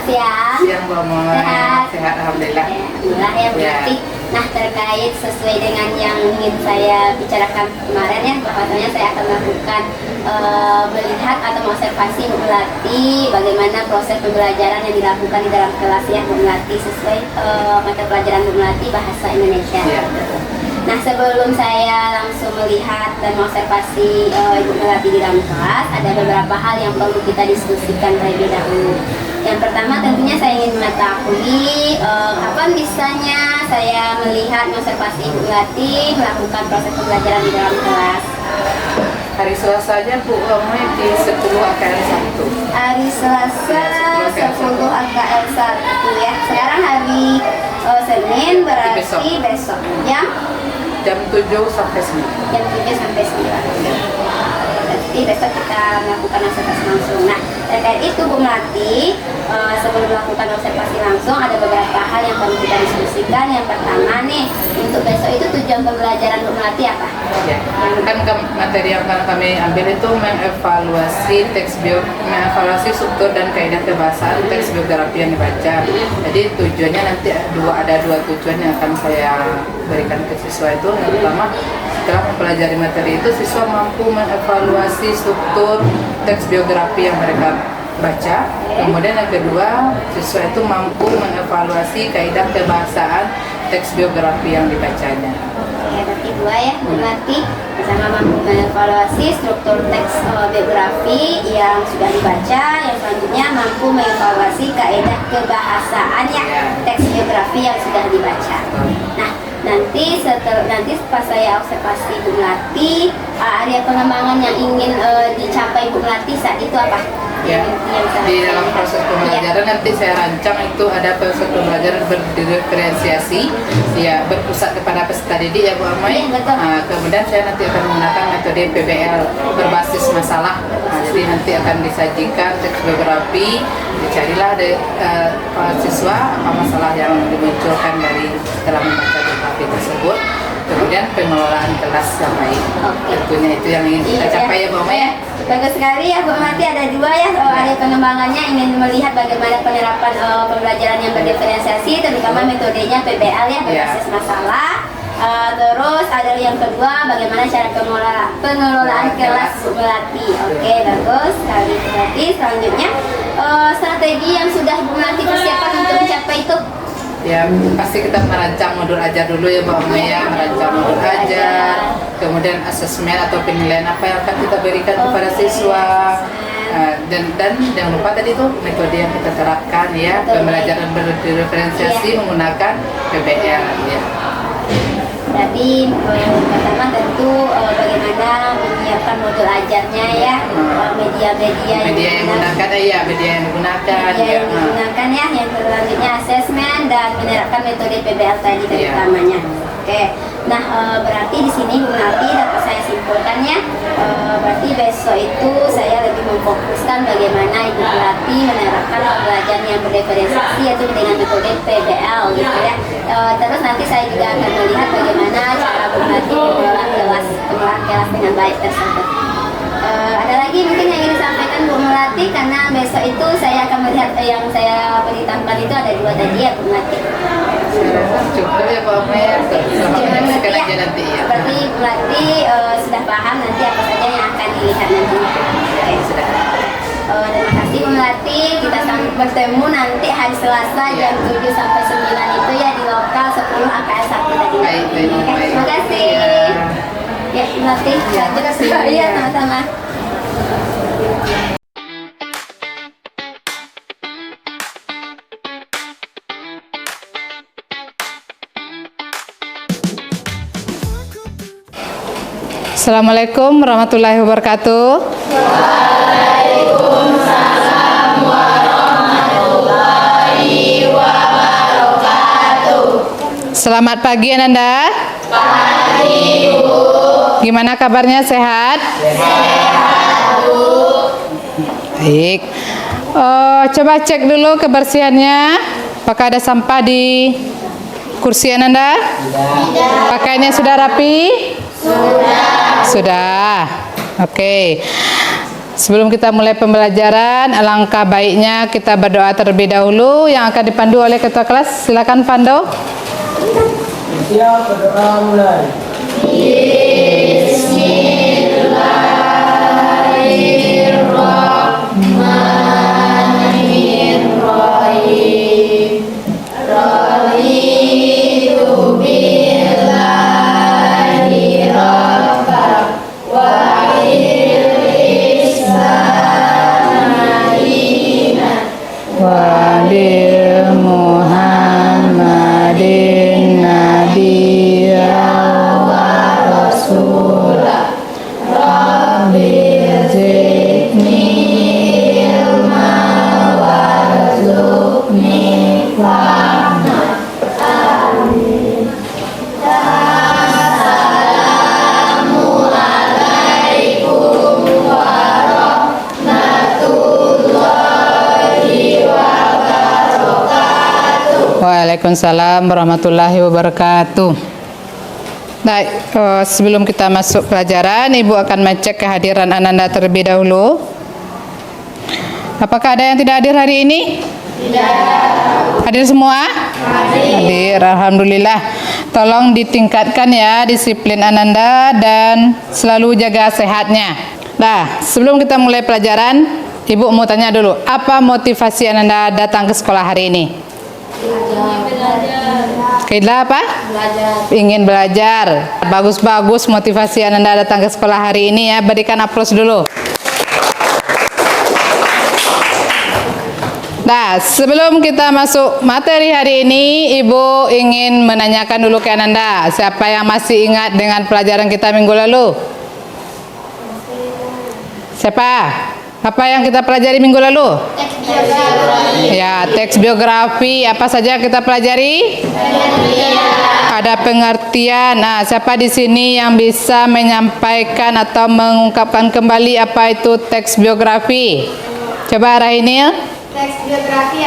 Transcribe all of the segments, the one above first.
selamat siang. Siang Bu Moy. Sehat alhamdulillah. Alhamdulillah ya Bu Nati. Nah, terkait sesuai dengan yang ingin saya bicarakan kemarin ya, bahwasanya saya akan melakukan melihat atau mengobservasi Bu Melati bagaimana proses pembelajaran yang dilakukan di dalam kelas ya Bu Melati sesuai mata pelajaran Bu Melati bahasa Indonesia. Ya. Nah, sebelum saya langsung melihat dan mengobservasi Ibu Melati di dalam kelas, ada beberapa hal yang perlu kita diskusikan terlebih dahulu. Yang pertama tentunya saya ingin mengetahui kapan bisanya saya melihat mengobservasi Ibu Melati melakukan proses pembelajaran di dalam kelas. Hari Selasa aja Bu Moy di 10 AKL 1. Hari Selasa 10 AKL 1 ya. Sekarang hari Senin berarti besok jam 7 sampai 9. Jam 7 sampai 9. Berarti besok kita melakukan observasi langsung. Nah, terkait itu Bu Melati, sebelum melakukan observasi langsung ada beberapa hal yang perlu kita diskusikan. Yang pertama nih, untuk besok itu tujuan pembelajaran Bu Melati apa? Ya, kan materi yang akan kami ambil itu mengevaluasi struktur dan kaidah kebahasaan teks biografi yang dibaca. Jadi tujuannya nanti ada dua tujuan yang akan saya berikan ke siswa itu. Yang pertama, setelah mempelajari materi itu, siswa mampu mengevaluasi struktur teks biografi yang mereka baca. Kemudian yang kedua, siswa itu mampu mengevaluasi kaidah kebahasaan teks biografi yang dibacanya. Ya, berarti dua ya, berarti bersama mampu mengevaluasi struktur teks biografi yang sudah dibaca. Yang selanjutnya mampu mengevaluasi kaidah kebahasaan ya teks biografi yang sudah dibaca. Nah, nanti pas saya observasi Bu Melati, area pengembangan yang ingin dicapai Bu Melati saat itu apa? Ya, di dalam proses pembelajaran nanti saya rancang itu ada proses pembelajaran berdiferensiasi, ya berpusat kepada peserta didik ya Bu Amai. Kemudian saya nanti akan menggunakan metode PBL berbasis masalah. Jadi nanti akan disajikan teks biografi, dicarilah siswa apa masalah yang dimunculkan dari setelah membaca biografi tersebut. Kemudian pengelolaan kelas yang baik. Tentunya itu yang ingin kita capai ya Bu Amai ya. Bagus sekali ya Bu Melati, ada dua ya area pengembangannya, ingin melihat bagaimana penerapan pembelajaran yang berdiferensiasi, terutama metodenya PBL ya berbasis masalah. Terus ada yang kedua, bagaimana cara pengelolaan kelas Bu Melati. Oke, bagus sekali Bu Melati. Selanjutnya strategi yang sudah Bu Melati persiapkan untuk mencapai itu. Ya, pasti kita merancang modul ajar dulu ya Bu Amai ya, merancang modul ajar, kemudian asesmen atau penilaian apa yang akan kita berikan kepada siswa, dan jangan lupa tadi itu metode yang kita terapkan ya, pembelajaran berdiferensiasi menggunakan PBL ya. Berarti pertama tentu bagaimana menyiapkan modul ajarnya ya, media yang digunakan ya. Yang selanjutnya asesmen dan menerapkan metode PBL tadi terutamanya. Oke. Nah, berarti di sini Bu Melati dapat saya simpulkannya, berarti besok itu saya lebih memfokuskan bagaimana Ibu Melati menerapkan pembelajaran yang berdiferensiasi yaitu dengan metode PBL gitu ya. Terus nanti saya juga akan melihat bagaimana cara Bu Melati mengelola kelas dengan baik tersebut. Ada lagi mungkin yang ingin disampaikan Bu Melati, karena besok itu saya akan melihat yang saya beritahukan itu ada dua tadi ya Bu Melati. Cukup ya Bu Amai ya, selamat menyaksikan aja nanti ya. Berarti Bu Melati sudah paham nanti apa saja yang akan dilihat nanti. Oke, sudah. Terima kasih Bu Melati, kita sampai bertemu nanti hari Selasa jam 7 sampai 9 itu ya di lokal 10 AKL 1 tadi. Baik, terima kasih. Ya, Bu Melati. Terima kasih. Iya, sama-sama. Assalamualaikum warahmatullahi wabarakatuh. Waalaikumsalam warahmatullahi wabarakatuh. Selamat pagi Ananda. Pagi Bu. Gimana kabarnya, sehat? Sehat Bu. Baik. Coba cek dulu kebersihannya. Apakah ada sampah di kursi Ananda? Tidak. Pakaiannya sudah rapi? Sudah. Oke. Sebelum kita mulai pembelajaran, alangkah baiknya kita berdoa terlebih dahulu yang akan dipandu oleh ketua kelas. Silakan Pando. Siap, berdoa mulai. Wa bil Muhammadin nabiyya wa rasulah Rabbi zidni ilma warzuqni fahma. Waalaikumsalam warahmatullahi wabarakatuh. Baik, sebelum kita masuk pelajaran, Ibu akan mengecek kehadiran Ananda terlebih dahulu. Apakah ada yang tidak hadir hari ini? Tidak. Hadir semua? Hadir, alhamdulillah. Tolong ditingkatkan ya disiplin Ananda dan selalu jaga sehatnya. Nah, sebelum kita mulai pelajaran, Ibu mau tanya dulu, apa motivasi Ananda datang ke sekolah hari ini? Kaidah apa? Belajar. Ingin belajar. Bagus-bagus motivasi Ananda datang ke sekolah hari ini ya. Berikan aplaus dulu. Nah, sebelum kita masuk materi hari ini, Ibu ingin menanyakan dulu ke Ananda, siapa yang masih ingat dengan pelajaran kita minggu lalu? Siapa? Apa yang kita pelajari minggu lalu? Teks biografi. Ya, teks biografi. Apa saja kita pelajari? Ada pengertian. Nah, siapa di sini yang bisa menyampaikan atau mengungkapkan kembali apa itu teks biografi? Coba Rahinil. Teks biografi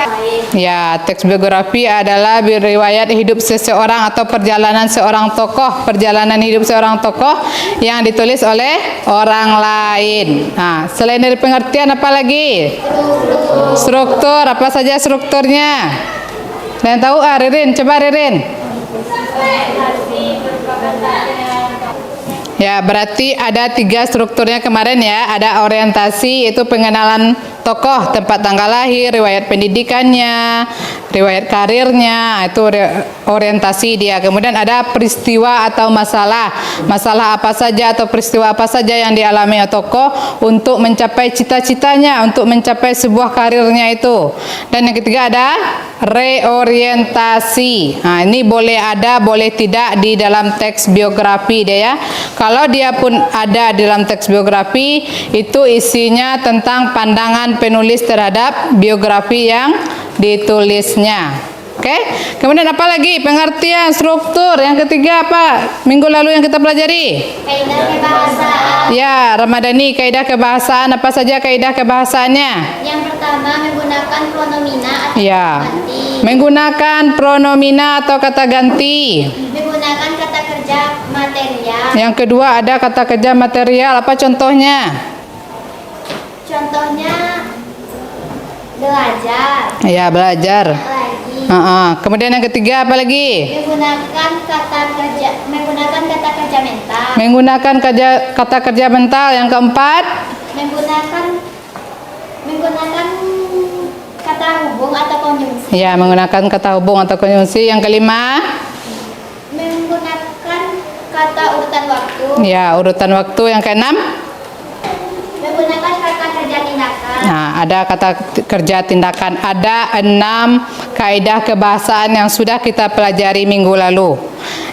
Ya, teks biografi adalah riwayat hidup seseorang atau perjalanan seorang tokoh, perjalanan hidup seorang tokoh yang ditulis oleh orang lain. Nah, selain dari pengertian apa lagi? Struktur, apa saja strukturnya? Dan tahu Ririn, coba Ririn. Ya, berarti ada 3 strukturnya kemarin ya. Ada orientasi, itu pengenalan tokoh, tempat tanggal lahir, riwayat pendidikannya, riwayat karirnya, itu orientasi dia. Kemudian ada peristiwa atau masalah. Masalah apa saja atau peristiwa apa saja yang dialami tokoh untuk mencapai cita-citanya, untuk mencapai sebuah karirnya itu. Dan yang ketiga ada reorientasi. Nah, ini boleh ada, boleh tidak di dalam teks biografi dia ya. Kalau dia pun ada di dalam teks biografi, itu isinya tentang pandangan penulis terhadap biografi yang ditulisnya. Oke? Kemudian apa lagi? Pengertian, struktur. Yang ketiga apa? Minggu lalu yang kita pelajari? Kaidah kebahasaan. Ya, Ramadhani, kaidah kebahasaan. Apa saja kaidah kebahasaannya? Yang pertama menggunakan pronomina atau Ya. kata ganti. Menggunakan pronomina atau kata ganti. Menggunakan kata kerja material. Yang kedua ada kata kerja material. Apa contohnya? Contohnya belajar. Ya, belajar. Lagi. Kemudian yang ketiga apa lagi? Menggunakan kata kerja mental. Menggunakan kata kerja mental. Yang keempat, Menggunakan kata hubung atau konjungsi. ya, menggunakan kata hubung atau konjungsi. Yang kelima, Menggunakan kata urutan waktu. ya, urutan waktu. Yang keenam, Menggunakan kata kerja tindakan. nah, ada kata kerja tindakan. Ada 6 kaidah kebahasaan yang sudah kita pelajari minggu lalu.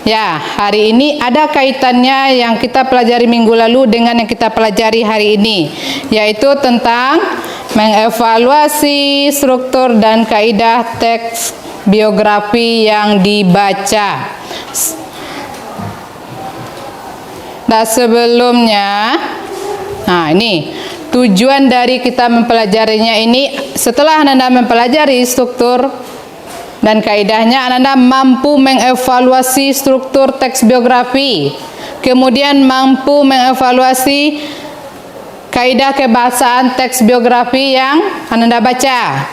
Ya, hari ini ada kaitannya yang kita pelajari minggu lalu dengan yang kita pelajari hari ini, yaitu tentang mengevaluasi struktur dan kaidah teks biografi yang dibaca. Nah, sebelumnya, nah ini tujuan dari kita mempelajarinya ini, setelah Ananda mempelajari struktur dan kaidahnya, Ananda mampu mengevaluasi struktur teks biografi, kemudian mampu mengevaluasi kaidah kebahasaan teks biografi yang Ananda baca.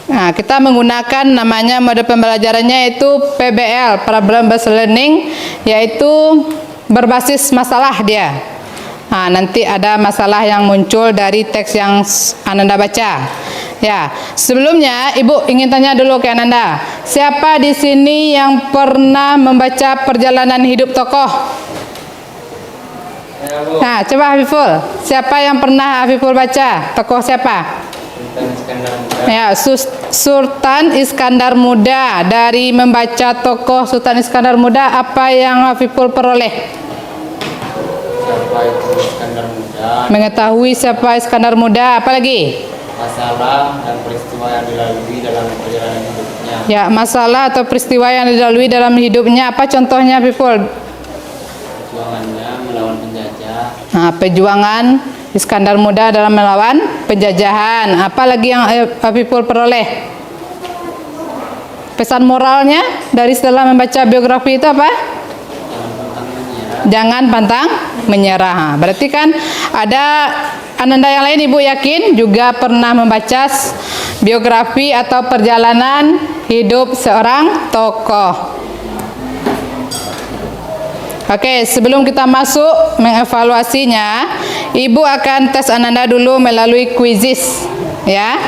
Nah, kita menggunakan namanya mode pembelajarannya yaitu PBL, Problem Based Learning, yaitu berbasis masalah dia. Nah, nanti ada masalah yang muncul dari teks yang Ananda baca. Ya, sebelumnya Ibu ingin tanya dulu ke Ananda, siapa di sini yang pernah membaca perjalanan hidup tokoh? Nah, coba Hafiful, siapa yang pernah Hafiful baca? Tokoh siapa? Ya, Sultan Iskandar Muda. Dari membaca tokoh Sultan Iskandar Muda, apa yang Hafiful peroleh? Siapa itu Iskandar Muda? Mengetahui siapa Iskandar Muda, apa lagi? Masalah dan peristiwa yang dilalui dalam perjalanan hidupnya. Ya, masalah atau peristiwa yang dilalui dalam hidupnya, apa contohnya Hafiful? Perjuangannya melawan penjajah. Nah, perjuangan Iskandar Muda dalam melawan penjajahan. Apa lagi yang Hafiful peroleh? Pesan moralnya dari setelah membaca biografi itu apa? Jangan pantang menyerah. Berarti kan ada Ananda yang lain, Ibu yakin juga pernah membaca biografi atau perjalanan hidup seorang tokoh. Oke, sebelum kita masuk mengevaluasinya, Ibu akan tes Ananda dulu melalui kuisis, ya.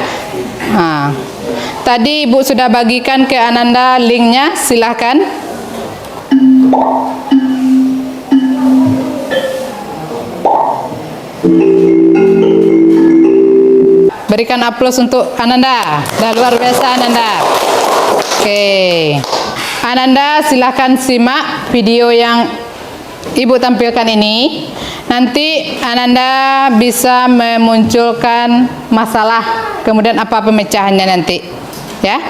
Nah, tadi Ibu sudah bagikan ke Ananda linknya, silahkan. Berikan aplaus untuk Ananda. Dah luar biasa Ananda. Oke. Ananda silahkan simak video yang Ibu tampilkan ini. Nanti Ananda bisa memunculkan masalah, kemudian apa pemecahannya nanti. Ya.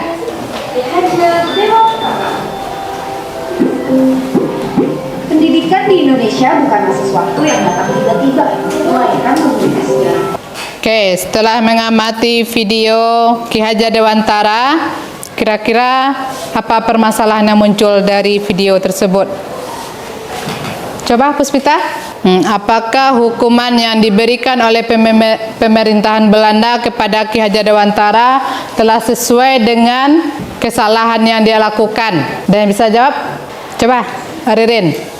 Pendidikan di Indonesia bukanlah sesuatu yang datang tiba-tiba, melainkan memiliki sejarah. Oke, setelah mengamati video Ki Hajar Dewantara, kira-kira apa permasalahan yang muncul dari video tersebut? Coba Puspita, apakah hukuman yang diberikan oleh pemerintahan Belanda kepada Ki Hajar Dewantara telah sesuai dengan kesalahan yang dia lakukan? Dan yang bisa jawab? Coba, Ririn.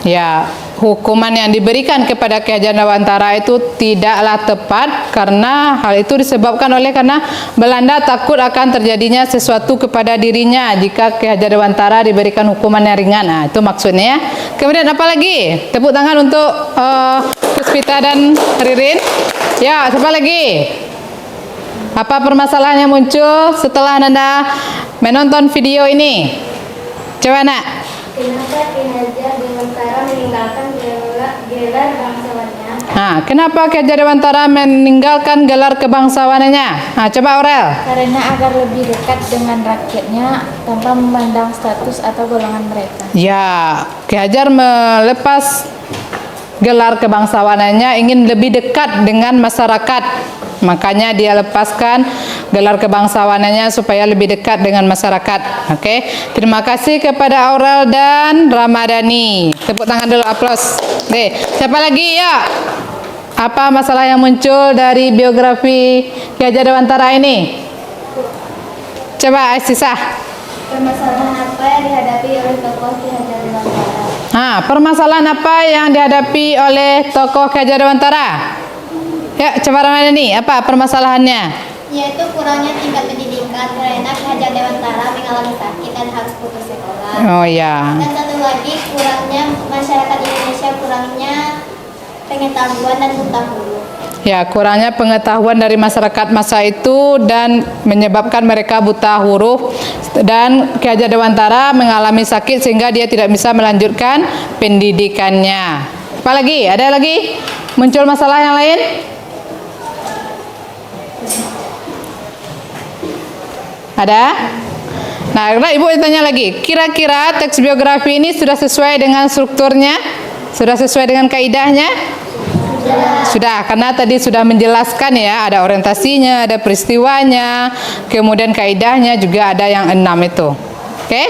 Ya, hukuman yang diberikan kepada Ki Hajar Dewantara itu tidaklah tepat karena hal itu disebabkan karena Belanda takut akan terjadinya sesuatu kepada dirinya jika Ki Hajar Dewantara diberikan hukuman yang ringan. Nah, itu maksudnya. Kemudian apa lagi? Tepuk tangan untuk Puspita dan Ririn. Ya, siapa lagi? Apa permasalahan yang muncul setelah Anda menonton video ini? Coba nak. Kenapa Ki Hajar Dewantara meninggalkan gelar bangsawannya? Kenapa Ki Hajar Dewantara meninggalkan gelar kebangsawanannya? Coba Aurel. Karena agar lebih dekat dengan rakyatnya tanpa memandang status atau golongan mereka. Ya, Ki Hajar melepas gelar kebangsawanannya ingin lebih dekat dengan masyarakat. Makanya dia lepaskan gelar kebangsawanannya supaya lebih dekat dengan masyarakat. Oke, terima kasih kepada Aurel dan Ramadhani. Tepuk tangan dulu, aplaus. Oke, siapa lagi ya? Apa masalah yang muncul dari biografi Ki Hajar Dewantara ini? Coba Aisyah. Permasalahan apa yang dihadapi oleh tokoh Ki Hajar Dewantara? Permasalahan apa yang dihadapi oleh tokoh Ki Hajar Dewantara? Ya, coba Ramadhani, apa permasalahannya? Yaitu kurangnya tingkat pendidikan karena Ki Hajar Dewantara mengalami sakit dan harus putus sekolah. Oh ya. Dan satu lagi kurangnya masyarakat Indonesia kurangnya pengetahuan dan buta huruf. Ya, kurangnya pengetahuan dari masyarakat masa itu dan menyebabkan mereka buta huruf, dan Ki Hajar Dewantara mengalami sakit sehingga dia tidak bisa melanjutkan pendidikannya. Apa lagi? Ada lagi? Muncul masalah yang lain? Ada? Nah, Ibu tanya lagi, kira-kira teks biografi ini sudah sesuai dengan strukturnya? Sudah sesuai dengan kaidahnya? Sudah, karena tadi sudah menjelaskan ya, ada orientasinya, ada peristiwanya, kemudian kaidahnya juga ada yang 6 itu. Oke?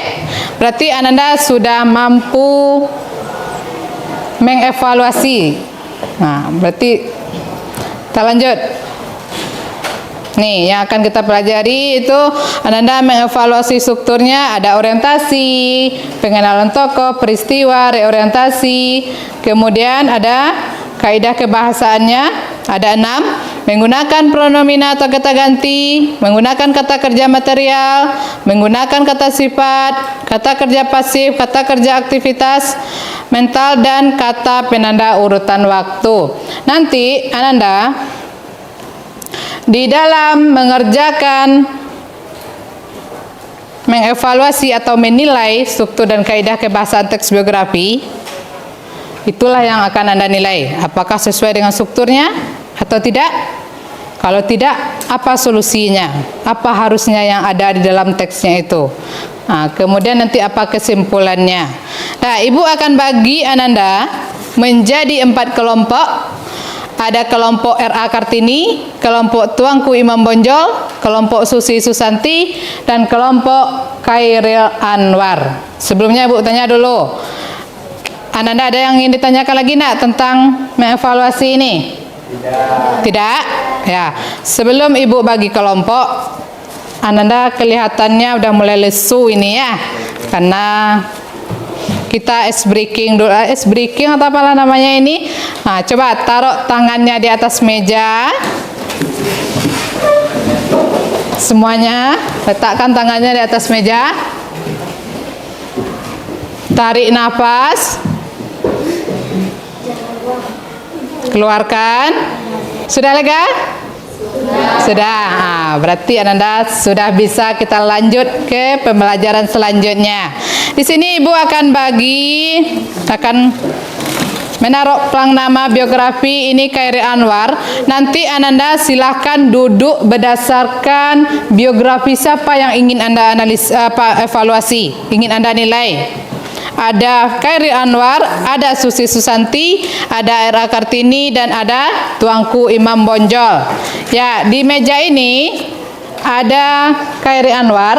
Berarti Ananda sudah mampu mengevaluasi. Nah, berarti kita lanjut. Nih, yang akan kita pelajari itu Ananda mengevaluasi strukturnya, ada orientasi, pengenalan tokoh, peristiwa, reorientasi, kemudian ada kaidah kebahasaannya, ada 6, menggunakan pronomina atau kata ganti, menggunakan kata kerja material, menggunakan kata sifat, kata kerja pasif, kata kerja aktivitas mental, dan kata penanda urutan waktu. Nanti Ananda di dalam mengerjakan mengevaluasi atau menilai struktur dan kaidah kebahasaan teks biografi, itulah yang akan Anda nilai apakah sesuai dengan strukturnya atau tidak. Kalau tidak, apa solusinya, apa harusnya yang ada di dalam teksnya itu. Nah, kemudian nanti apa kesimpulannya. Nah, Ibu akan bagi Ananda menjadi 4 kelompok. Ada kelompok R.A. Kartini, kelompok Tuanku Imam Bonjol, kelompok Susi Susanti, dan kelompok Khairil Anwar. Sebelumnya Ibu tanya dulu, Ananda ada yang ingin ditanyakan lagi nak tentang mengevaluasi ini? Tidak? Ya. Sebelum Ibu bagi kelompok, Ananda kelihatannya udah mulai lesu ini ya, karena kita ice breaking dulu, ice breaking atau apalah namanya ini. Nah, coba taruh tangannya di atas meja. Semuanya letakkan tangannya di atas meja. Tarik nafas. Keluarkan. Sudah lega? Sudah. Nah, berarti Ananda sudah bisa kita lanjut ke pembelajaran selanjutnya. Di sini Ibu akan menaruh pelang nama biografi ini Khairil Anwar. Nanti Ananda silahkan duduk berdasarkan biografi siapa yang ingin Anda evaluasi, ingin Anda nilai. Ada Khairil Anwar, ada Susi Susanti, ada R.A. Kartini, dan ada Tuanku Imam Bonjol. Ya, di meja ini ada Khairil Anwar,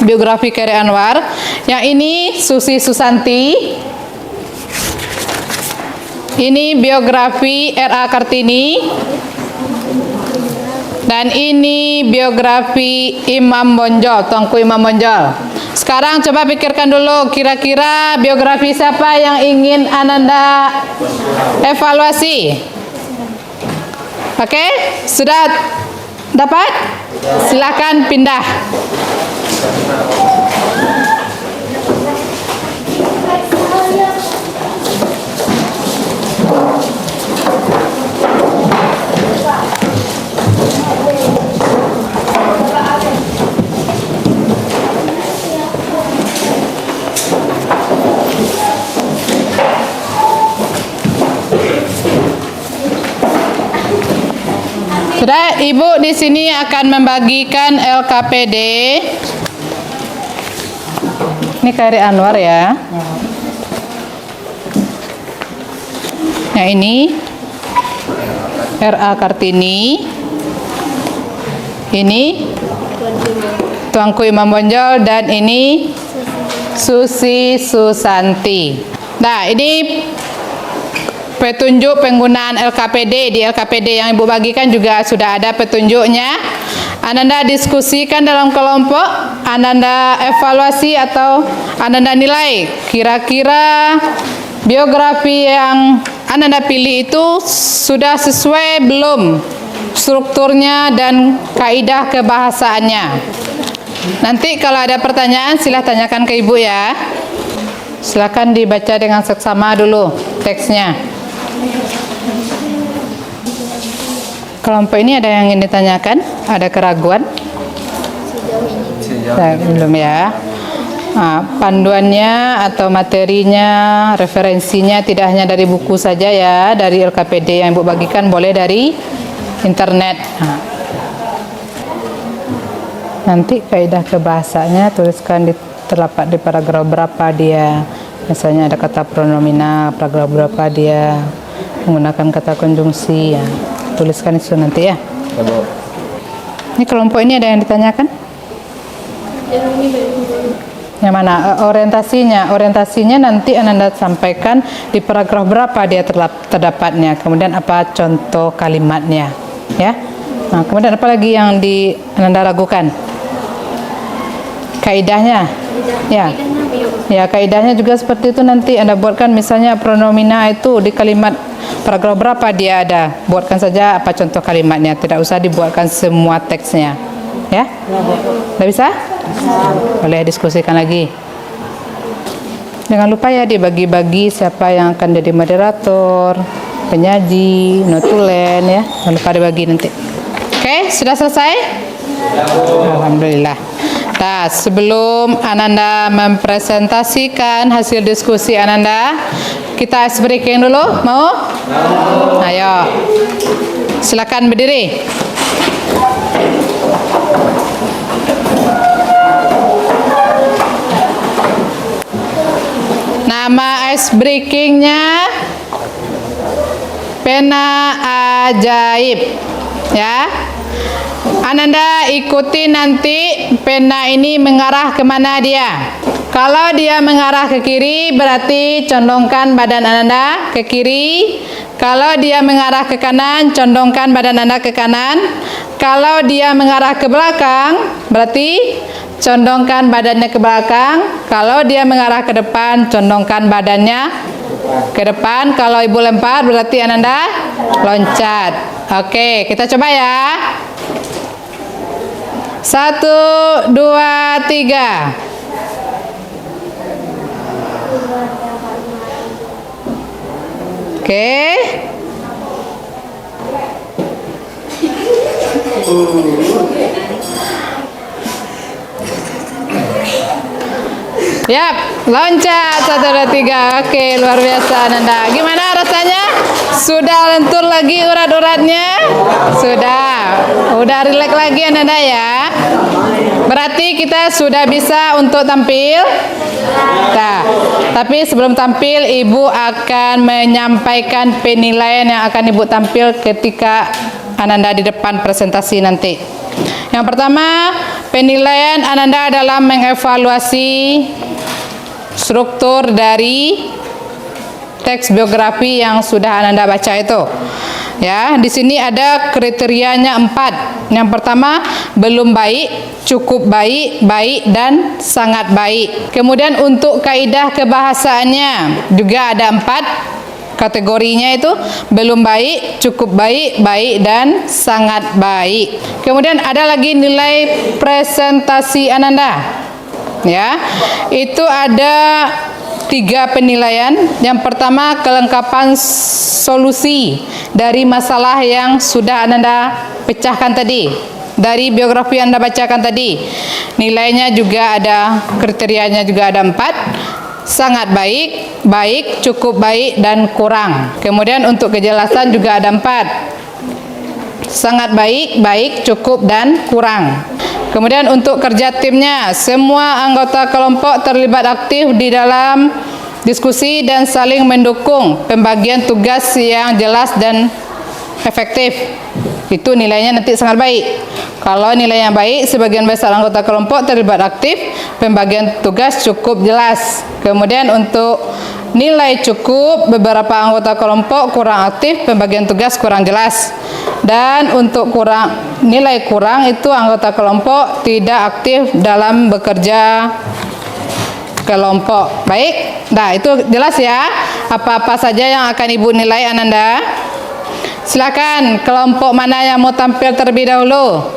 biografi Khairil Anwar. Yang ini Susi Susanti. Ini biografi R.A. Kartini. Dan ini biografi Imam Bonjol, Tuanku Imam Bonjol. Sekarang coba pikirkan dulu, kira-kira biografi siapa yang ingin Ananda evaluasi? Oke, sudah dapat? Silakan pindah. Sudah, Ibu di sini akan membagikan LKPD. Ini Khairil Anwar ya. Yang ini R.A. Kartini. Ini Tuanku Imam Bonjol, dan ini Susi Susanti. Nah, ini petunjuk penggunaan LKPD. Di LKPD yang Ibu bagikan juga sudah ada petunjuknya. Ananda diskusikan dalam kelompok, Ananda evaluasi atau Ananda nilai kira-kira biografi yang Ananda pilih itu sudah sesuai belum strukturnya dan kaidah kebahasaannya. Nanti kalau ada pertanyaan silahkan tanyakan ke Ibu ya. Silakan dibaca dengan seksama dulu teksnya. Kelompok ini ada yang ingin ditanyakan? Ada keraguan? Belum ya. Nah, panduannya atau materinya, referensinya tidak hanya dari buku saja ya, dari LKPD yang Ibu bagikan, boleh dari internet. Nah, nanti kaidah kebahasanya tuliskan terdapat di paragraf berapa dia. Misalnya ada kata pronomina, paragraf berapa dia menggunakan kata konjungsi ya. Tuliskan itu nanti ya. Ini kelompok ini ada yang ditanyakan? Yang mana? Orientasinya. Orientasinya nanti Ananda sampaikan di paragraf berapa dia terdapatnya. Kemudian apa contoh kalimatnya, ya. Nah, kemudian apa lagi yang Ananda ragukan? Kaidahnya. Ya. Ya, kaidahnya juga seperti itu nanti Anda buatkan misalnya pronomina itu di kalimat paragraf berapa dia ada. Buatkan saja apa contoh kalimatnya, tidak usah dibuatkan semua teksnya. Ya? Sudah bisa? Boleh diskusikan lagi. Jangan lupa ya dibagi-bagi siapa yang akan jadi moderator, penyaji, notulen ya. Jangan lupa dibagi nanti. Oke, sudah selesai? Alhamdulillah. Nah, sebelum Ananda mempresentasikan hasil diskusi Ananda, kita ice breaking dulu, mau? Ayo, silakan berdiri. Nama ice breakingnya pena ajaib, ya. Ananda ikuti nanti pena ini mengarah kemana dia. Kalau dia mengarah ke kiri berarti condongkan badan Ananda ke kiri. Kalau dia mengarah ke kanan condongkan badan Anda ke kanan. Kalau dia mengarah ke belakang berarti condongkan badannya ke belakang. Kalau dia mengarah ke depan condongkan badannya ke depan. Kalau ibu lempar berarti Ananda loncat. Oke, kita coba ya. 1, 2, 3. Oke. Yap, loncat 1, 2, 3. Oke, luar biasa Ananda. Gimana rasanya? Sudah lentur lagi urat-uratnya? Sudah. Udah rileks lagi Ananda ya. Berarti kita sudah bisa untuk tampil. Nah, tapi sebelum tampil Ibu akan menyampaikan penilaian yang akan Ibu tampil ketika Ananda di depan presentasi nanti. Yang pertama, penilaian Ananda dalam mengevaluasi struktur dari teks biografi yang sudah Ananda baca itu. Ya, di sini ada kriterianya 4. Yang pertama, belum baik, cukup baik, baik dan sangat baik. Kemudian untuk kaidah kebahasaannya juga ada 4 kategorinya, itu belum baik, cukup baik, baik dan sangat baik. Kemudian ada lagi nilai presentasi Ananda. Ya, itu ada 3 penilaian. Yang pertama, kelengkapan solusi dari masalah yang sudah Ananda pecahkan tadi, dari biografi Anda bacakan tadi. Nilainya juga ada, kriterianya juga ada 4. Sangat baik, baik, cukup baik dan kurang. Kemudian untuk kejelasan juga ada 4. Sangat baik, baik, cukup dan kurang. Kemudian untuk kerja timnya, semua anggota kelompok terlibat aktif di dalam diskusi dan saling mendukung pembagian tugas yang jelas dan efektif. Itu nilainya nanti sangat baik. Kalau nilainya baik, sebagian besar anggota kelompok terlibat aktif, pembagian tugas cukup jelas. Kemudian untuk nilai cukup, beberapa anggota kelompok kurang aktif, pembagian tugas kurang jelas. Dan untuk nilai kurang itu anggota kelompok tidak aktif dalam bekerja kelompok. Baik, nah itu jelas ya, apa-apa saja yang akan Ibu nilai Ananda. Silakan, kelompok mana yang mau tampil terlebih dahulu?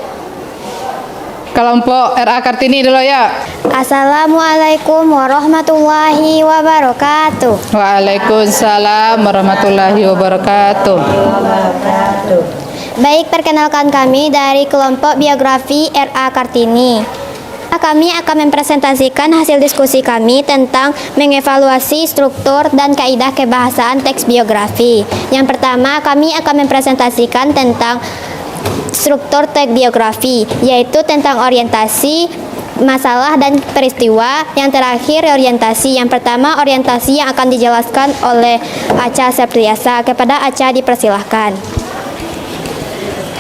Kelompok RA Kartini dulu ya. Assalamualaikum warahmatullahi wabarakatuh. Waalaikumsalam warahmatullahi wabarakatuh. Baik, perkenalkan kami dari kelompok biografi RA Kartini. Kami akan mempresentasikan hasil diskusi kami tentang mengevaluasi struktur dan kaidah kebahasaan teks biografi. Yang pertama, kami akan mempresentasikan tentang struktur teks biografi, yaitu tentang orientasi, masalah dan peristiwa. Yang terakhir orientasi. Yang pertama orientasi yang akan dijelaskan oleh Acha Septriasa. Kepada Acha dipersilahkan.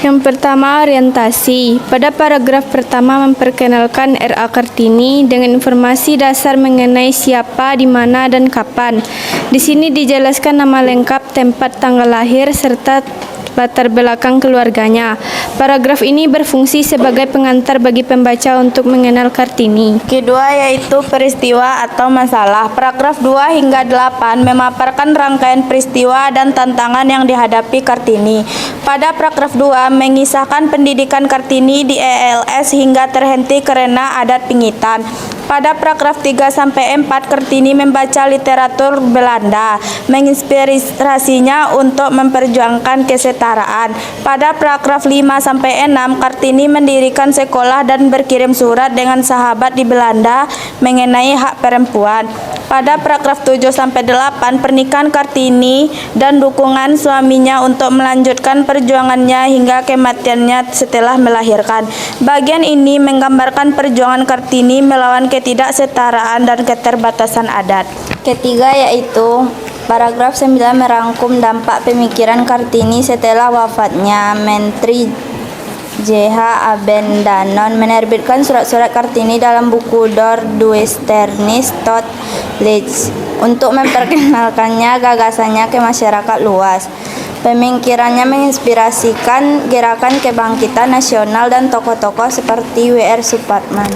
Yang pertama, orientasi. Pada paragraf pertama memperkenalkan R.A. Kartini dengan informasi dasar mengenai siapa, di mana, dan kapan. Di sini dijelaskan nama lengkap, tempat tanggal lahir, serta latar belakang keluarganya. Paragraf ini berfungsi sebagai pengantar bagi pembaca untuk mengenal Kartini. Kedua yaitu peristiwa atau masalah. Paragraf 2 hingga 8 memaparkan rangkaian peristiwa dan tantangan yang dihadapi Kartini. Pada paragraf 2 mengisahkan pendidikan Kartini di ELS hingga terhenti karena adat pingitan. Pada paragraf 3-4 Kartini membaca literatur Belanda, menginspirasinya untuk memperjuangkan kesetaraan. Pada paragraf 5-6 Kartini mendirikan sekolah dan berkirim surat dengan sahabat di Belanda mengenai hak perempuan. Pada paragraf 7-8 pernikahan Kartini dan dukungan suaminya untuk melanjutkan perjuangannya hingga kematiannya setelah melahirkan. Bagian ini menggambarkan perjuangan Kartini melawan ketidaksetaraan dan keterbatasan adat. Ketiga yaitu paragraf 9 merangkum dampak pemikiran Kartini setelah wafatnya. Menteri J.H. Abendanon menerbitkan surat-surat Kartini dalam buku Door Duesternis tot Leeds untuk memperkenalkannya gagasannya ke masyarakat luas. Pemikirannya menginspirasikan gerakan kebangkitan nasional dan tokoh-tokoh seperti W.R. Supratman.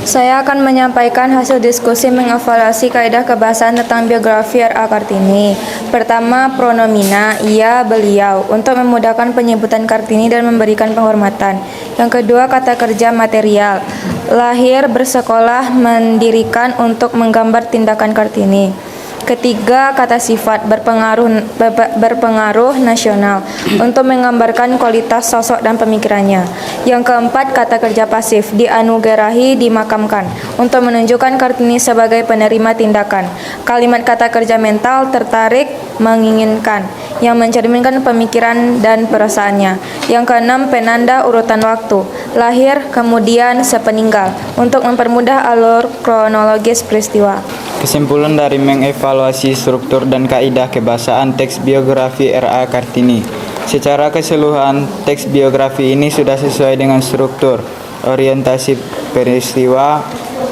Saya akan menyampaikan hasil diskusi mengevaluasi kaidah kebahasaan tentang biografi R.A. Kartini. Pertama, pronomina, ia, beliau, untuk memudahkan penyebutan Kartini dan memberikan penghormatan. Yang kedua, kata kerja material, lahir, bersekolah, mendirikan, untuk menggambar tindakan Kartini. Ketiga, kata sifat, berpengaruh nasional, untuk menggambarkan kualitas sosok dan pemikirannya. Yang keempat, kata kerja pasif, dianugerahi, dimakamkan, untuk menunjukkan Kartini sebagai penerima tindakan. Kalimat kata kerja mental, tertarik, menginginkan, yang mencerminkan pemikiran dan perasaannya. Yang keenam, penanda urutan waktu, lahir, kemudian, sepeninggal, untuk mempermudah alur kronologis peristiwa. Kesimpulan dari mengevaluasi struktur dan kaidah kebahasaan teks biografi R.A. Kartini. Secara keseluruhan, teks biografi ini sudah sesuai dengan struktur, orientasi peristiwa,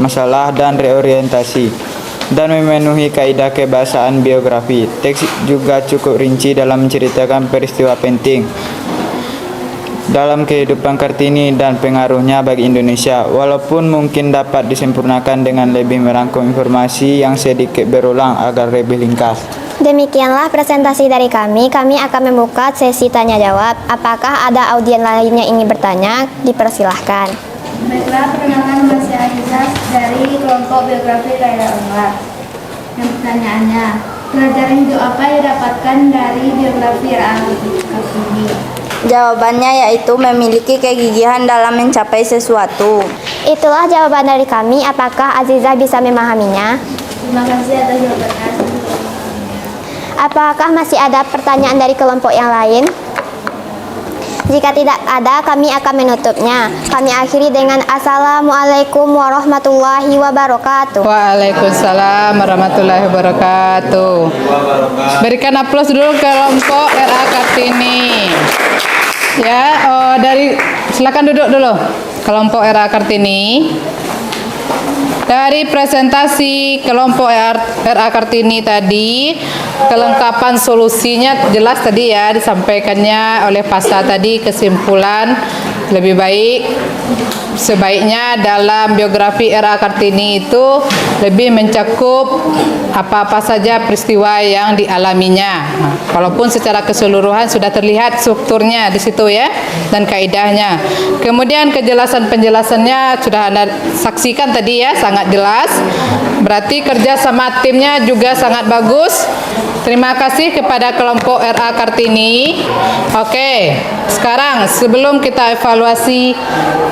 masalah, dan reorientasi, dan memenuhi kaidah kebahasaan biografi. Teks juga cukup rinci dalam menceritakan peristiwa penting dalam kehidupan Kartini dan pengaruhnya bagi Indonesia, walaupun mungkin dapat disempurnakan dengan lebih merangkum informasi yang sedikit berulang agar lebih ringkas. Demikianlah presentasi dari kami. Kami akan membuka sesi tanya jawab. Apakah ada audien lainnya yang ingin bertanya? Dipersilahkan. Baiklah, perkenalkan nama saya Aziza dari kelompok biografi Kaidah Unggah. Yang pertanyaannya, pelajaran hidup apa yang didapatkan dari biografi R.A. Kartini? Jawabannya yaitu memiliki kegigihan dalam mencapai sesuatu. Itulah jawaban dari kami. Apakah Aziza bisa memahaminya? Terima kasih atas jawabannya. Apakah masih ada pertanyaan dari kelompok yang lain? Jika tidak ada, kami akan menutupnya. Kami akhiri dengan Assalamualaikum warahmatullahi wabarakatuh. Waalaikumsalam warahmatullahi wabarakatuh. Berikan aplaus dulu kelompok R.A. Kartini. Ya, silakan duduk dulu. Kelompok R.A. Kartini. Dari presentasi kelompok R.A. Kartini tadi, kelengkapan solusinya jelas tadi ya, disampaikannya oleh Pasha tadi. Kesimpulan lebih baik sebaiknya dalam biografi R.A. Kartini itu lebih mencakup apa-apa saja peristiwa yang dialaminya. Nah, walaupun secara keseluruhan sudah terlihat strukturnya di situ ya, dan kaidahnya. Kemudian penjelasannya sudah Anda saksikan tadi ya, sangat jelas. Berarti kerja sama timnya juga sangat bagus. Terima kasih kepada kelompok R.A. Kartini. Oke, sekarang sebelum kita evaluasi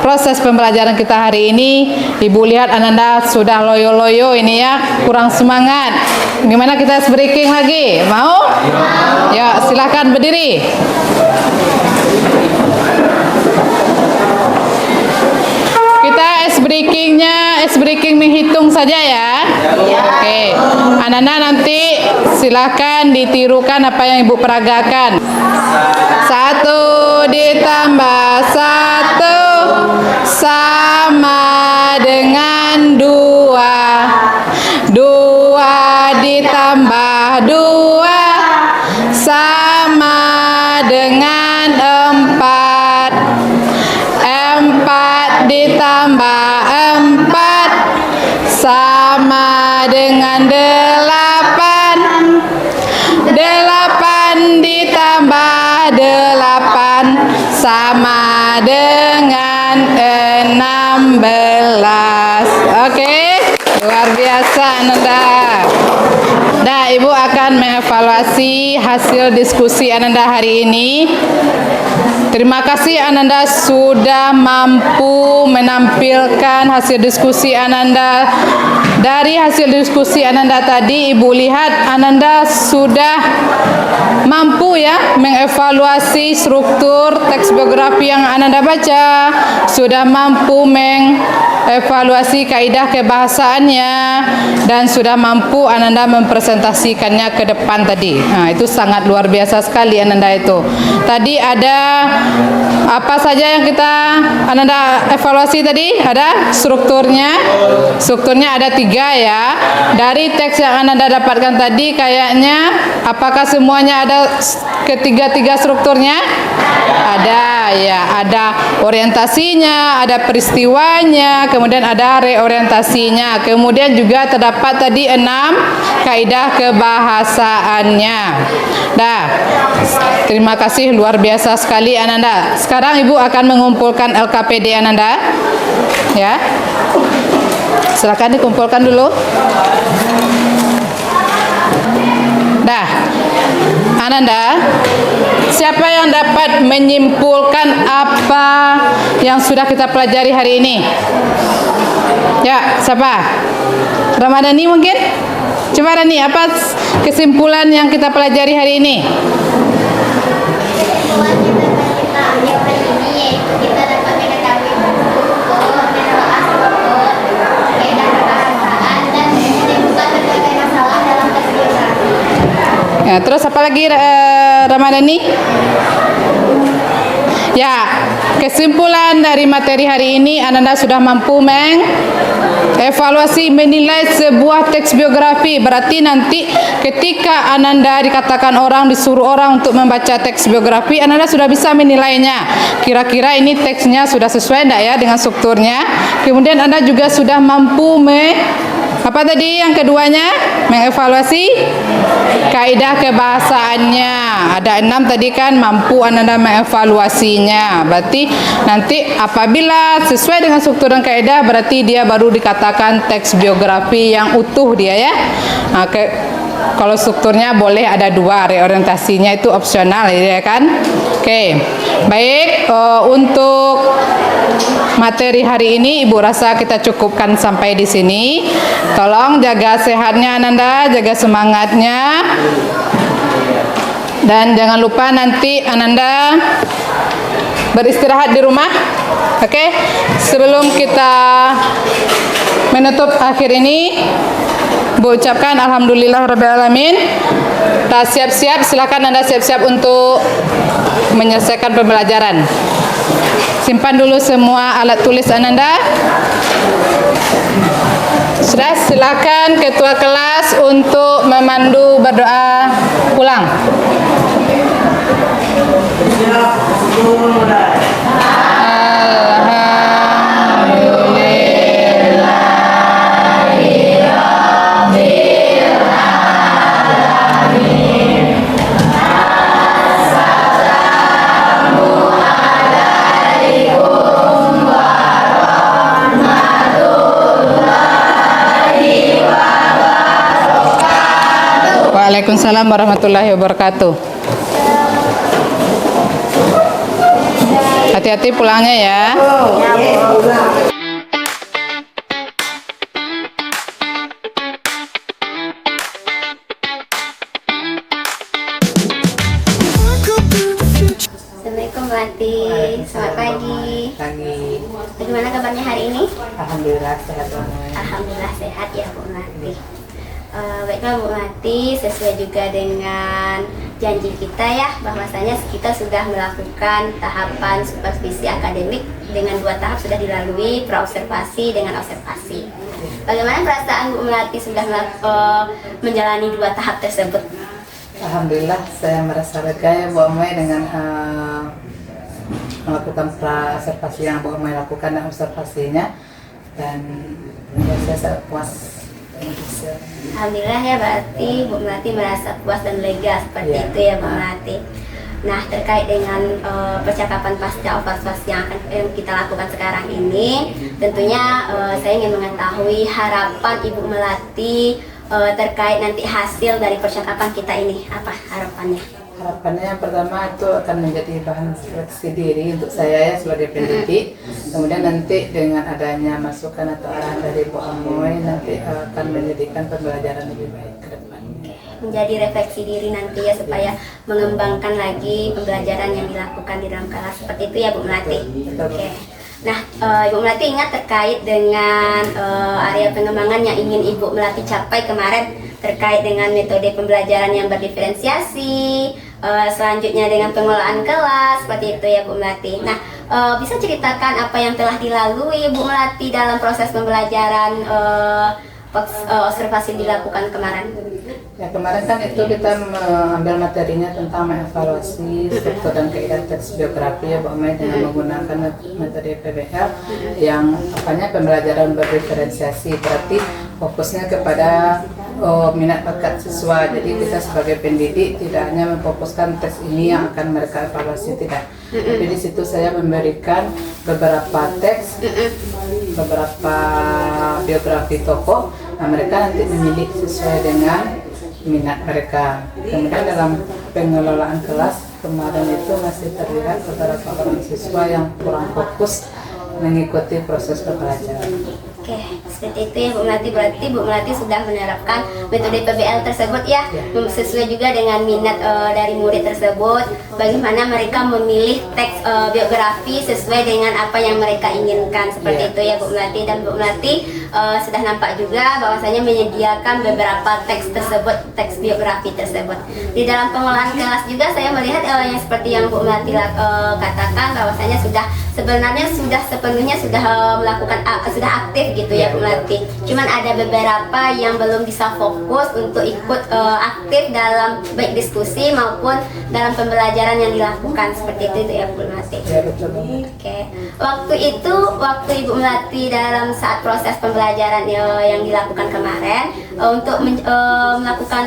proses pembelajaran kita hari ini, Ibu lihat Ananda sudah loyo-loyo ini ya, kurang semangat. Gimana kita ice breaking lagi? Mau? Ya, silahkan berdiri. Kita ice breaking menghitung saja ya. Oke. Ananda nanti silahkan ditirukan apa yang Ibu peragakan. 1, ditambah 1 sama dengan 2. 2 ditambah 2 sama dengan 4. 4 ditambah 4 sama dengan 8. 8 ditambah 8 sama dengan 16. Oke, luar biasa Ananda. Nah, Ibu akan mengevaluasi hasil diskusi Ananda hari ini. Terima kasih Ananda sudah mampu menampilkan hasil diskusi Ananda. Dari hasil diskusi Ananda tadi, Ibu lihat Ananda sudah mampu ya mengevaluasi struktur teks biografi yang Ananda baca, sudah mampu mengevaluasi kaidah kebahasaannya, dan sudah mampu Ananda mempresentasikannya ke depan tadi. Nah, itu sangat luar biasa sekali Ananda itu. Tadi ada apa saja yang Ananda evaluasi tadi? Ada strukturnya. Strukturnya ada 3 ya. Dari teks yang Ananda dapatkan tadi kayaknya apakah semuanya ada ketiga strukturnya? Ada ya, ada orientasinya, ada peristiwanya, kemudian ada reorientasinya. Kemudian juga terdapat tadi 6 kaidah kebahasaannya. Dah. Terima kasih luar biasa sekali Ananda. Sekarang Ibu akan mengumpulkan LKPD Ananda. Ya. Silakan dikumpulkan dulu. Dah. Ananda, siapa yang dapat menyimpulkan apa yang sudah kita pelajari hari ini? Ya, siapa? Ramadhani mungkin? Coba Rani, apa kesimpulan yang kita pelajari hari ini? Kita dapat mengetahui menelaah struktur, kaidah kebahasaan, dan menemukan berbagai masalah dalam teks biografi. Ya, terus apa lagi Ramadhani? Ya, kesimpulan dari materi hari ini Ananda sudah mampu mengevaluasi, menilai sebuah teks biografi. Berarti nanti ketika Ananda dikatakan orang, disuruh orang untuk membaca teks biografi, Ananda sudah bisa menilainya. Kira-kira ini teksnya sudah sesuai enggak ya dengan strukturnya. Kemudian Anda juga sudah mampu apa tadi yang keduanya? Mengevaluasi kaidah kebahasaannya. Ada 6 tadi kan, mampu Anda mengevaluasinya. Berarti nanti apabila sesuai dengan struktur dan kaidah, berarti dia baru dikatakan teks biografi yang utuh dia ya. Nah, kalau strukturnya boleh ada 2, reorientasinya itu opsional ya kan. Oke. Baik, untuk materi hari ini Ibu rasa kita cukupkan sampai di sini. Tolong jaga sehatnya Ananda, jaga semangatnya. Dan jangan lupa nanti Ananda beristirahat di rumah. Oke. Sebelum kita menutup akhir ini, Bu ucapkan alhamdulillahirabbil alamin. Kita siap-siap, silakan Anda siap-siap untuk menyelesaikan pembelajaran. Simpan dulu semua alat tulis Ananda. Sudah, silakan ketua kelas untuk memandu berdoa pulang. Waalaikumsalam warahmatullahi wabarakatuh. Hati-hati pulangnya ya. Assalamualaikum Bu Anti. Selamat pagi. Bagaimana kabarnya hari ini? Alhamdulillah sehat banget. Alhamdulillah sehat ya Bu Anti. Baiklah Bu Mati, sesuai juga dengan janji kita ya, bahwasanya kita sudah melakukan tahapan supervisi akademik dengan 2 tahap sudah dilalui, praobservasi dengan observasi. Bagaimana perasaan Bu Melati sudah menjalani 2 tahap tersebut? Alhamdulillah saya merasa lega ya Bu Amai dengan melakukan observasi yang Bu Amai lakukan dan observasinya, dan ya, saya sangat puas. Alhamdulillah ya, berarti Bu Melati merasa puas dan lega seperti itu ya Bu Melati. Nah, terkait dengan percakapan pasca observasi yang akan kita lakukan sekarang ini, tentunya saya ingin mengetahui harapan Ibu Melati terkait nanti hasil dari percakapan kita ini. Apa harapannya? Harapannya yang pertama itu akan menjadi bahan refleksi diri untuk saya ya sebagai pendidik. Kemudian nanti dengan adanya masukan atau arahan dari Bu Amoy nanti akan menjadikan pembelajaran lebih baik ke depan. Menjadi refleksi diri nanti ya, supaya mengembangkan lagi pembelajaran yang dilakukan di dalam kelas, seperti itu ya Bu Melati. Oke. Nah, Ibu Melati ingat terkait dengan area pengembangan yang ingin Ibu Melati capai kemarin terkait dengan metode pembelajaran yang berdiferensiasi, selanjutnya dengan pengelolaan kelas, seperti itu ya Bu Melati. Nah, bisa ceritakan apa yang telah dilalui Bu Melati dalam proses pembelajaran observasi dilakukan kemarin? Ya, kemarin kan itu kita mengambil materinya tentang mengevaluasi struktur dan kaidah teks biografi ya Bu Amai dengan menggunakan metode PBL yang apanya pembelajaran berdiferensiasi, berarti fokusnya kepada minat bakat siswa. Jadi kita sebagai pendidik tidak hanya memfokuskan tes ini yang akan mereka evaluasi, tidak. Tapi di situ saya memberikan beberapa teks, beberapa biografi tokoh. Nah, mereka nanti memilih sesuai dengan minat mereka. Kemudian dalam pengelolaan kelas kemarin itu masih terlihat beberapa orang siswa yang kurang fokus mengikuti proses pembelajaran. Oke, seperti itu ya Bu Melati. Berarti Bu Melati sudah menerapkan metode PBL tersebut ya, sesuai juga dengan minat dari murid tersebut. Bagaimana mereka memilih teks biografi sesuai dengan apa yang mereka inginkan, seperti itu ya Bu Melati. Dan Bu Melati sudah nampak juga bahwasanya menyediakan beberapa teks tersebut, teks biografi tersebut. Di dalam pengelolaan kelas juga saya melihat yang seperti yang Bu Melati katakan, bahwasanya sebenarnya sudah sepenuhnya melakukan sudah aktif gitu ya Bu Melati. Cuman ada beberapa yang belum bisa fokus untuk ikut aktif dalam baik diskusi maupun dalam pembelajaran yang dilakukan, seperti itu ya Bu Melati. Oke. Waktu Ibu Melati dalam saat proses pembelajaran yang dilakukan kemarin untuk melakukan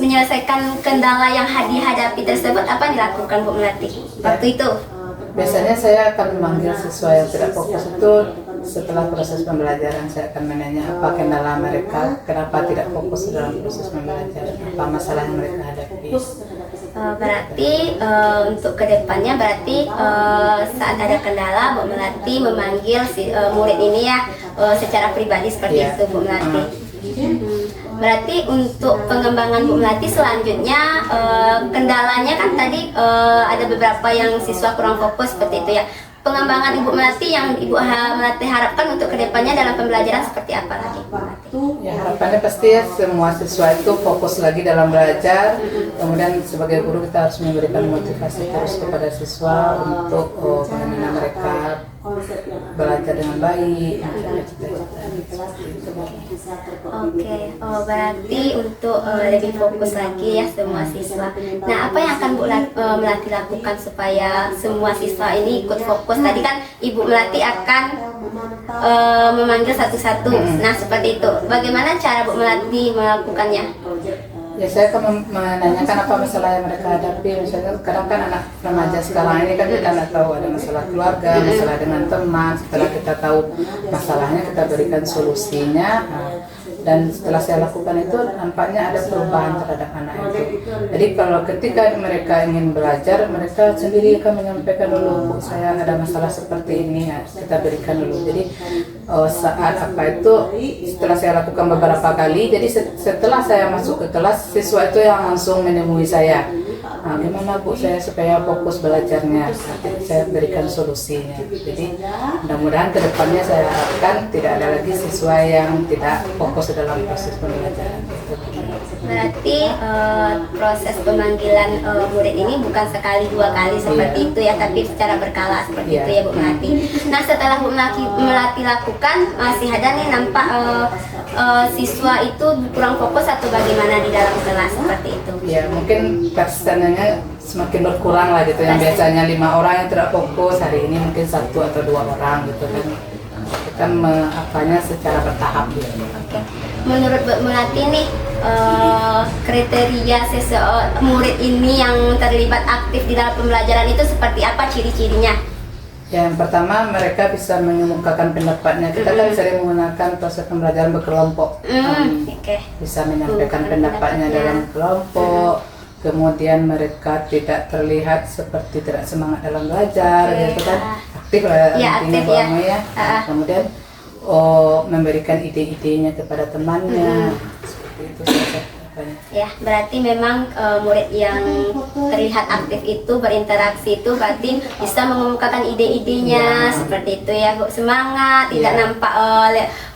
menyelesaikan kendala yang dihadapi tersebut, apa yang dilakukan Bu Melati waktu itu? Biasanya saya akan memanggil siswa yang tidak fokus itu setelah proses pembelajaran. Saya akan menanya apa kendala mereka, kenapa tidak fokus dalam proses pembelajaran, apa masalah yang mereka hadapi. Berarti untuk kedepannya berarti saat ada kendala Bu Melati memanggil murid ini ya secara pribadi, seperti itu Bu Melati. Berarti untuk pengembangan Bu Melati selanjutnya kendalanya kan tadi ada beberapa yang siswa kurang fokus, seperti itu ya. Pengembangan Ibu Melati yang Ibu Melati harapkan untuk kedepannya dalam pembelajaran seperti apa lagi Bu Melati? Ya, harapannya pasti ya semua siswa itu fokus lagi dalam belajar. Kemudian sebagai guru kita harus memberikan motivasi terus kepada siswa untuk bagaimana mereka belajar dengan baik. Oke, berarti untuk lebih fokus lagi ya semua siswa. Nah, apa yang akan Bu Melati lakukan supaya semua siswa ini ikut fokus? Tadi kan Ibu Melati akan memanggil satu-satu. Nah, seperti itu. Bagaimana cara Bu Melati melakukannya? Ya, saya akan menanyakan apa masalah yang mereka hadapi. Misalnya kadang kan anak remaja sekarang ini kan kita nggak tahu ada masalah keluarga, masalah dengan teman. Setelah kita tahu masalahnya, kita berikan solusinya. Dan setelah saya lakukan itu nampaknya ada perubahan terhadap anak itu. Jadi kalau ketika mereka ingin belajar, mereka sendiri akan menyampaikan dulu, Bu, saya ada masalah seperti ini, ya, kita berikan dulu. Jadi saat apa itu setelah saya lakukan beberapa kali, jadi setelah saya masuk ke kelas, siswa itu yang langsung menemui saya. Nah, gimana Bu saya supaya fokus belajarnya? Nanti saya berikan solusinya. Jadi mudah-mudahan kedepannya saya harapkan tidak ada lagi siswa yang tidak fokus dalam proses pembelajaran. Berarti proses pemanggilan murid ini bukan sekali dua kali seperti itu ya, tapi secara berkala seperti itu ya Bu Melati. Nah setelah Bu Melati lakukan, masih ada nih nampak siswa itu kurang fokus atau bagaimana di dalam kelas seperti itu? Ya mungkin persennya semakin berkurang lah gitu. Yang biasanya 5 orang yang tidak fokus, hari ini mungkin 1 atau 2 orang gitu kan. Kita apanya secara bertahap gitu. Oke. Menurut Bu Melati nih kriteria murid ini yang terlibat aktif di dalam pembelajaran itu seperti apa ciri-cirinya? Yang pertama mereka bisa mengemukakan pendapatnya. Kita kan sering menggunakan proses pembelajaran berkelompok. Bisa menyampaikan pendapatnya dalam kelompok. Kemudian mereka tidak terlihat seperti tidak semangat dalam belajar, gitu kan? Aktif lah intinya ya. Kemudian memberikan ide-idenya kepada temannya. Seperti itu saja. Ya, berarti memang murid yang terlihat aktif itu berinteraksi itu berarti bisa mengemukakan ide-idenya seperti itu ya Bu. Semangat, tidak nampak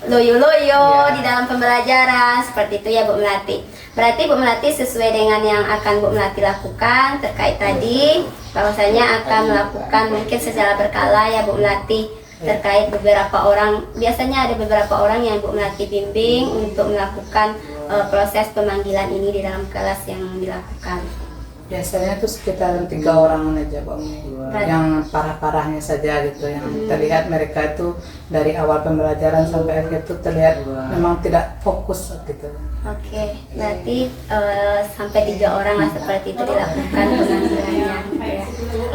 loyo-loyo di dalam pembelajaran seperti itu ya Bu Melati. Berarti Bu Melati sesuai dengan yang akan Bu Melati lakukan terkait tadi bahwasanya akan melakukan mungkin secara berkala ya Bu Melati terkait beberapa orang, biasanya ada beberapa orang yang Bu Melati bimbing untuk melakukan proses pemanggilan ini di dalam kelas yang dilakukan. Biasanya itu sekitar 3 orang aja Bang, yang parah-parahnya saja gitu, yang terlihat mereka itu dari awal pembelajaran sampai akhir itu terlihat memang tidak fokus gitu. Oke, berarti sampai 3 orang lah seperti itu dilakukan pemanggilannya. Ya.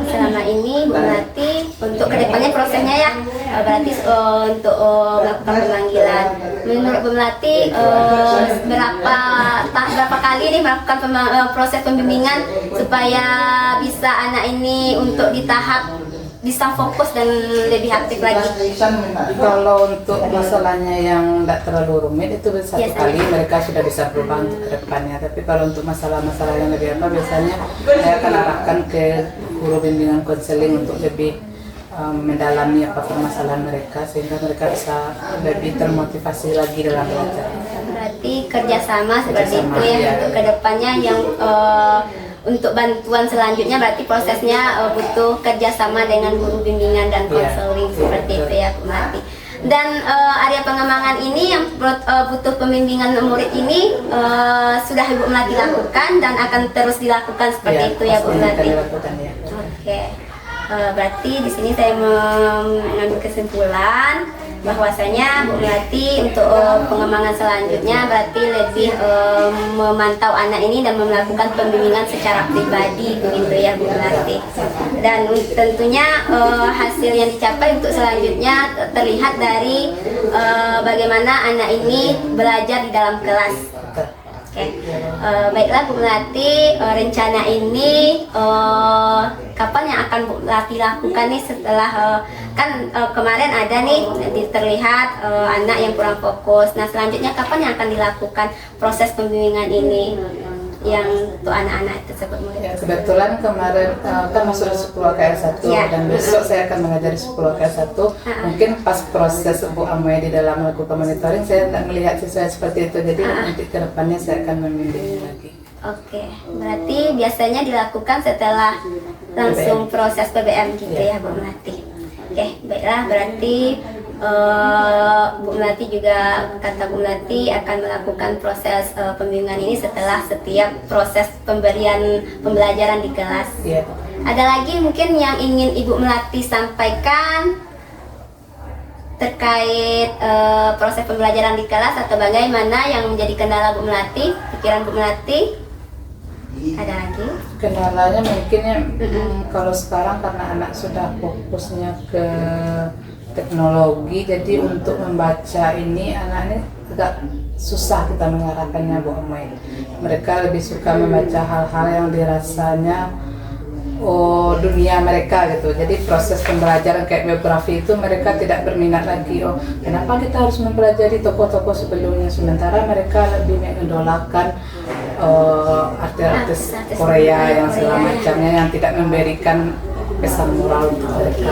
Selama ini Bu Melati untuk kedepannya prosesnya ya, berarti untuk melakukan pemanggilan. Menurut Bu Melati berapa kali nih melakukan proses pembimbingan supaya bisa anak ini untuk di tahap bisa fokus dan lebih aktif lagi? Kalau untuk masalahnya yang tidak terlalu rumit itu satu kali mereka sudah bisa berubah untuk ke depannya. Tapi kalau untuk masalah-masalah yang lebih apa, biasanya saya akan arahkan ke guru bimbingan konseling untuk lebih mendalami apa permasalahan mereka sehingga mereka bisa lebih termotivasi lagi dalam belajar. Berarti kerjasama seperti itu ya untuk kedepannya yang untuk bantuan selanjutnya berarti prosesnya butuh kerjasama dengan guru bimbingan dan konseling seperti itu ya Bu Melati. Dan area pengembangan ini yang butuh pembimbingan murid ini sudah Ibu Melati lakukan dan akan terus dilakukan seperti itu ya Bu Melati. Oke. Berarti di sini saya mengambil kesimpulan bahwasanya Bu Melati untuk pengembangan selanjutnya berarti lebih memantau anak ini dan melakukan pembimbingan secara pribadi begitu ya Bu Melati. Dan tentunya hasil yang dicapai untuk selanjutnya terlihat dari bagaimana anak ini belajar di dalam kelas. Baiklah Bu Melati, rencana ini kapan yang akan Bu Melati lakukan nih setelah kan kemarin ada nih terlihat anak yang kurang fokus. Nah selanjutnya kapan yang akan dilakukan proses pembimbingan ini yang untuk anak-anak tersebut? Ya, kebetulan kemarin kan masuk di 10 KR 1 dan besok saya akan mengajari 10 KR 1. Mungkin pas proses Bu Amai di dalam melakukan monitoring saya tidak melihat siswa seperti itu, jadi nanti ke depannya saya akan membimbing lagi. Oke, berarti biasanya dilakukan setelah langsung proses PBM gitu ya Bu Melati. Oke, baiklah berarti Bu Melati juga, kata Bu Melati akan melakukan proses pembimbingan ini setelah setiap proses pemberian pembelajaran di kelas. Ada lagi mungkin yang ingin Ibu Melati sampaikan terkait proses pembelajaran di kelas atau bagaimana yang menjadi kendala Bu Melati, pikiran Bu Melati? Ada lagi? Kendalanya mungkin ya kalau sekarang karena anak sudah fokusnya ke teknologi, jadi untuk membaca ini anak ini agak susah kita mengarahkannya Bu Amai. Mereka lebih suka membaca hal-hal yang dirasanya dunia mereka gitu. Jadi proses pembelajaran kayak biografi itu mereka tidak berminat lagi. Kenapa kita harus mempelajari tokoh-tokoh sebelumnya, sementara mereka lebih mengidolakan artis-artis Artis-artis Korea yang segala Korea. macamnya yang tidak memberikan pesan moral untuk mereka.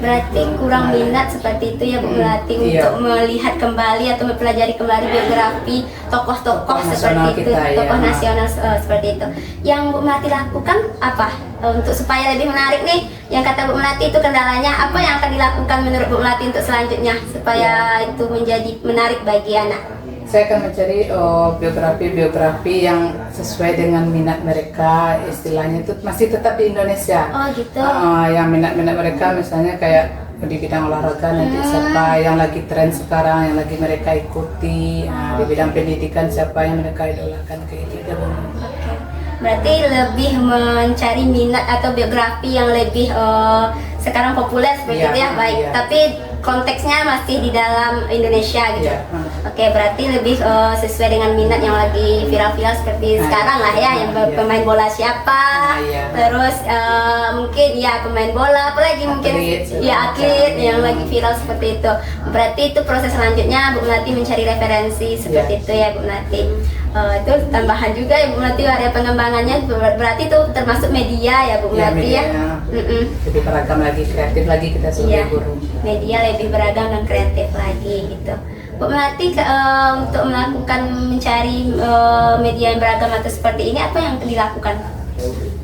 Berarti kurang minat seperti itu ya Bu Melati Iya. untuk melihat kembali atau mempelajari kembali biografi tokoh-tokoh Tokoh seperti nasional itu, kita, ya. tokoh nasional seperti itu. Yang Bu Melati lakukan apa untuk supaya lebih menarik nih? Yang kata Bu Melati itu kendalanya apa yang akan dilakukan menurut Bu Melati untuk selanjutnya supaya itu menjadi menarik bagi anak? Saya akan mencari biografi-biografi yang sesuai dengan minat mereka, istilahnya itu masih tetap di Indonesia. Oh gitu. Yang minat-minat mereka misalnya kayak di bidang olahraga nanti siapa yang lagi tren sekarang, yang lagi mereka ikuti. Di bidang pendidikan siapa yang mereka idolakan, kayak gitu. Berarti lebih mencari minat atau biografi yang lebih sekarang populer seperti Iya, itu ya, baik. iya. Tapi konteksnya masih di dalam Indonesia gitu. Iya. Oke, berarti lebih sesuai dengan minat yang lagi viral-viral seperti sekarang lah ya, yang pemain bola siapa, Iya. terus mungkin ya pemain bola, apalagi mungkin ya atlet yang lagi viral seperti itu. Berarti itu proses selanjutnya Bu Melati mencari referensi seperti itu ya Bu Melati. Itu tambahan juga ya Bu Melati area pengembangannya, berarti itu termasuk media ya Bu Melati ya. Lebih beragam lagi, kreatif lagi kita sebagai Iya, guru. media lebih beragam dan kreatif lagi gitu. Bu Melati untuk melakukan mencari media yang beragam atau seperti ini apa yang dilakukan?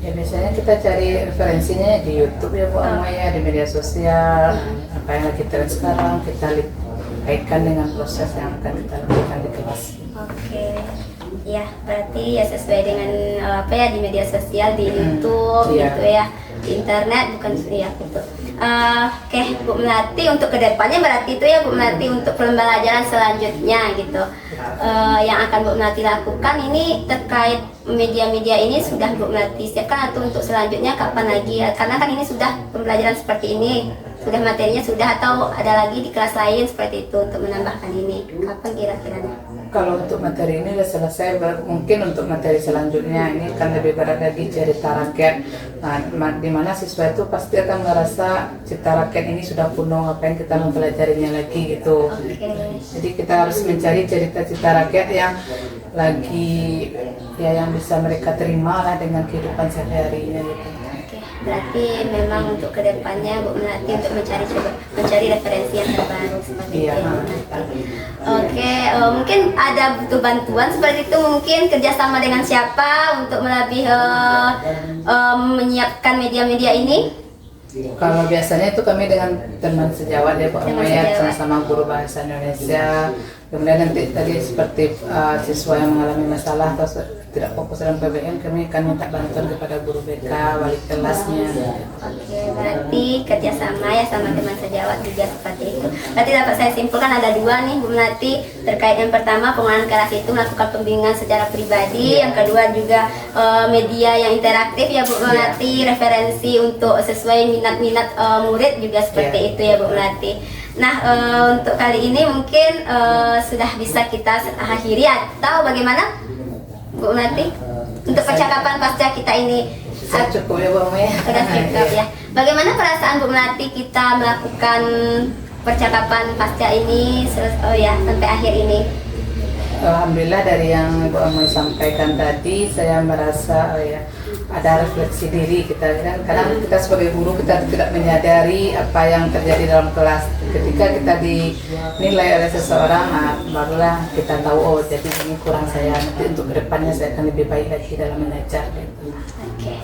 Ya biasanya kita cari referensinya di YouTube ya Bu Amaya, di media sosial, apa yang lagi tren sekarang kita kaitkan dengan proses yang akan kita lakukan di kelas. Oke, ya berarti ya sesuai dengan apa ya di media sosial, di YouTube Iya. gitu ya, di internet bukan ya gitu. Oke, Bu Melati untuk kedepannya berarti itu ya Bu Melati untuk pembelajaran selanjutnya gitu. Yang akan Bu Melati lakukan ini terkait media-media ini sudah Bu Melati siapkan atau untuk selanjutnya kapan lagi ya? Karena kan ini sudah pembelajaran seperti ini, sudah materinya sudah atau ada lagi di kelas lain seperti itu untuk menambahkan ini. Kapan kira-kira? Kalau untuk materi ini sudah selesai, mungkin untuk materi selanjutnya ini kan lebih berat lagi cerita rakyat. Nah, di mana siswa itu pasti akan merasa cerita rakyat ini sudah kuno, ngapain kita mempelajarinya lagi gitu. Jadi kita harus mencari cerita-cerita rakyat yang lagi ya yang bisa mereka terima lah dengan kehidupan sehari-harinya gitu. Berarti memang untuk kedepannya Bu Melati untuk mencari referensi yang terbaru seperti itu. Oke, mungkin ada butuh bantuan seperti itu, mungkin kerjasama dengan siapa untuk lebih menyiapkan media-media ini? Kalau biasanya itu kami dengan teman sejawat ya Pak Amaya, sama-sama guru bahasa Indonesia. Kemudian nanti tadi seperti siswa yang mengalami masalah atau tidak fokus dalam PBM, kami akan minta bantuan kepada guru BK, wali kelasnya. Oke, berarti kerjasama ya sama teman sejawat juga seperti itu. Berarti dapat saya simpulkan ada dua nih Bu Melati terkait yang pertama pengenalan kelas itu melakukan pembimbingan secara pribadi, yang kedua juga media yang interaktif ya Bu Melati, referensi untuk sesuai minat-minat murid juga seperti itu ya Bu Melati. Nah, untuk kali ini mungkin sudah bisa kita akhiri atau bagaimana Bu Melati? Untuk percakapan pasca kita ini Saya cukup ya Bu Amaya. sudah cukup ya. Bagaimana perasaan Bu Melati kita melakukan percakapan pasca ini sampai akhir ini? Alhamdulillah dari yang Bu Amaya sampaikan tadi, saya merasa ada refleksi diri kita kan. Kadang kita sebagai guru kita tidak menyadari apa yang terjadi dalam kelas. Ketika kita dinilai oleh seseorang, barulah kita tahu jadi ini kurang saya. Nanti untuk kedepannya saya akan lebih baik lagi dalam mengajar. Oke.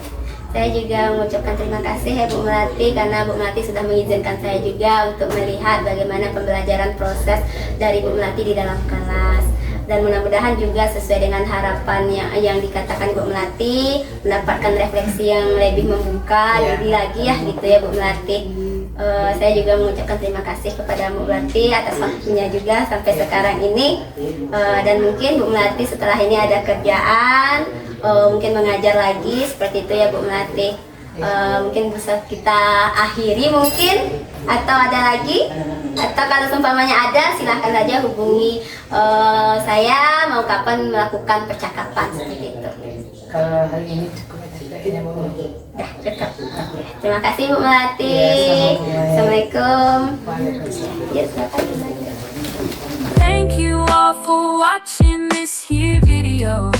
Saya juga mengucapkan terima kasih ya Bu Melati karena Bu Melati sudah mengizinkan saya juga untuk melihat bagaimana pembelajaran proses dari Bu Melati di dalam kelas. Dan mudah-mudahan juga sesuai dengan harapan yang dikatakan Bu Melati, mendapatkan refleksi yang lebih membuka diri lagi ya gitu ya Bu Melati. Saya juga mengucapkan terima kasih kepada Bu Melati atas waktunya juga sampai sekarang ini. Dan mungkin Bu Melati setelah ini ada kerjaan, mungkin mengajar lagi seperti itu ya Bu Melati. Mungkin bisa kita akhiri mungkin, atau ada lagi, atau kalau seumpamanya ada silahkan saja hubungi saya mau kapan melakukan percakapan seperti itu. Kalau hari ini cukup aja Bu. Cukup. Terima kasih Bu Melati. Assalamualaikum. Ya, Thank you all for watching this here video.